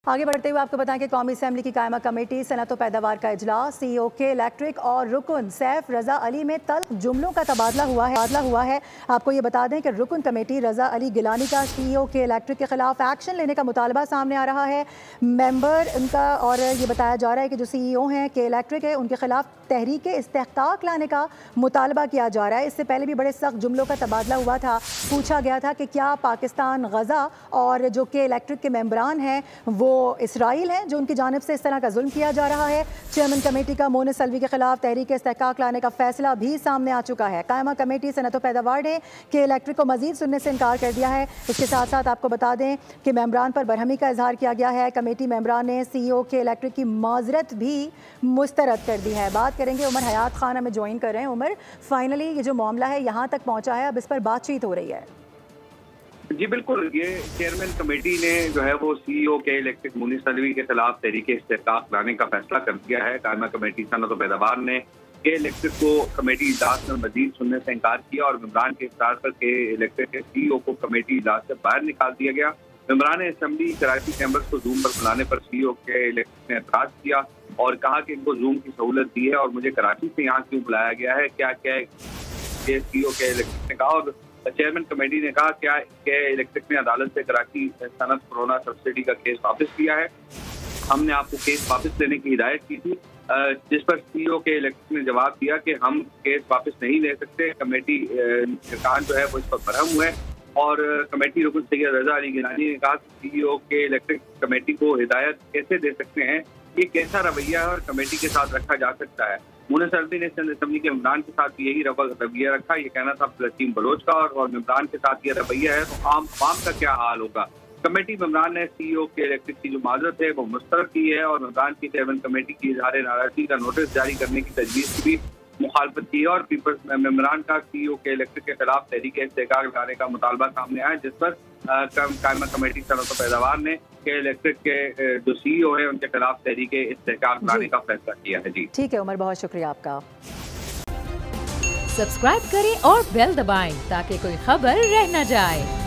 आगे बढ़ते हुए आपको बताएं कि कौमी असेंबली की कायमा कमेटी सनअत व पैदावार का इजलास CEO के इलेक्ट्रिक और रुकन सैफ रजा अली में तल्ख जुमलों का तबादला हुआ है। आपको ये बता दें कि रुकन कमेटी रजा अली गिलानी का CEO के इलेक्ट्रिक के खिलाफ एक्शन लेने का मुतालबा सामने आ रहा है। मेंबर उनका और ये बताया जा रहा है कि जो CEO हैं के इलेक्ट्रिक है उनके खिलाफ तहरीक इस्तेहकाक लाने का मुतालबा किया जा रहा है। इससे पहले भी बड़े सख्त जुमलों का तबादला हुआ था। पूछा गया था कि क्या पाकिस्तान गजा और जो के इलेक्ट्रिक के मेंबरान हैं वो इसराइल है जो उनकी जानिब से इस तरह का जुल्म किया जा रहा है। चेयरमैन कमेटी का मोनिस अलवी के खिलाफ तहरीक इस्तेहकाक लाने का फैसला भी सामने आ चुका है। कायमा कमेटी सनअत व पैदावार ने के इलेक्ट्रिक को मजीद सुनने से इनकार कर दिया है। इसके साथ साथ आपको बता दें कि मेंबरान पर बरहमी का इजहार किया गया है। कमेटी मेंबरान ने CEO के इलेक्ट्रिक की माजरत भी मुस्तरद कर दी है। बात करेंगे उमर हयात खान हमें ज्वाइन कर रहे हैं। उमर, फाइनली ये जो मामला है यहाँ तक पहुँचा है, अब इस पर बातचीत हो रही है। जी बिल्कुल, ये चेयरमैन कमेटी ने जो है वो CEO के इलेक्ट्रिक मोनिस अलवी के खिलाफ तहरीक इस्तेहकाक लाने का फैसला कर दिया है। कायमा कमेटी सनअत व पैदावार ने के इलेक्ट्रिक को कमेटी इजलास में मजीद सुनने से इनकार किया और मेंबरान के इख्तियार पर के इलेक्ट्रिक के CEO को कमेटी इजलास से बाहर निकाल दिया गया। मेंबरान असेंबली कराची चैम्बर्स को जूम पर बुलाने पर CEO के इलेक्ट्रिक ने एतराज किया और कहा कि इनको जूम की सहूलत दी है और मुझे कराची से यहाँ क्यों बुलाया गया है, क्या क्या CEO के इलेक्ट्रिक ने कहा। और चेयरमैन कमेटी ने कहा क्या के इलेक्ट्रिक ने अदालत से कराची सनत कोरोना सब्सिडी का केस वापस लिया है। हमने आपको केस वापस लेने की हिदायत की थी, जिस पर CEO के इलेक्ट्रिक ने जवाब दिया कि हम केस वापस नहीं ले सकते। कमेटी सरकार जो है वो इस पर बरहम हुए और कमेटी रुकन सैयद रजा अली गिलानी ने कहा कि CEO के इलेक्ट्रिक कमेटी को हिदायत कैसे दे सकते हैं, ये कैसा रवैया है और कमेटी के साथ रखा जा सकता है। मोनिस अलवी ने असेंबली के मेंबरान के साथ यही रवैया रखा। ये कहना था फलस्तीन बलोच का और मेंबरान के साथ ये रवैया है तो आम का क्या हाल होगा। कमेटी मेंबरान ने CEO के इलेक्ट्रिक की जो माजरत है वो मुस्तरद की है और मेंबरान की चेयरमैन कमेटी की इजहार नाराजगी का नोटिस जारी करने की तजवीज़ की भी मुखालफत की है और पीपल्स मेंबरान का CEO के इलेक्ट्रिक के खिलाफ तहरीक इस्तेहकाक लाने का मुतालबा सामने आया, जिस पर कायमा कमेटी सनअत व पैदावार ने के इलेक्ट्रिक के जो CEO है उनके खिलाफ तहरीक इस्तेहकाक लाने का फैसला किया है। जी ठीक है उमर, बहुत शुक्रिया आपका। सब्सक्राइब करें और बेल दबाएं ताकि कोई खबर रह न जाए।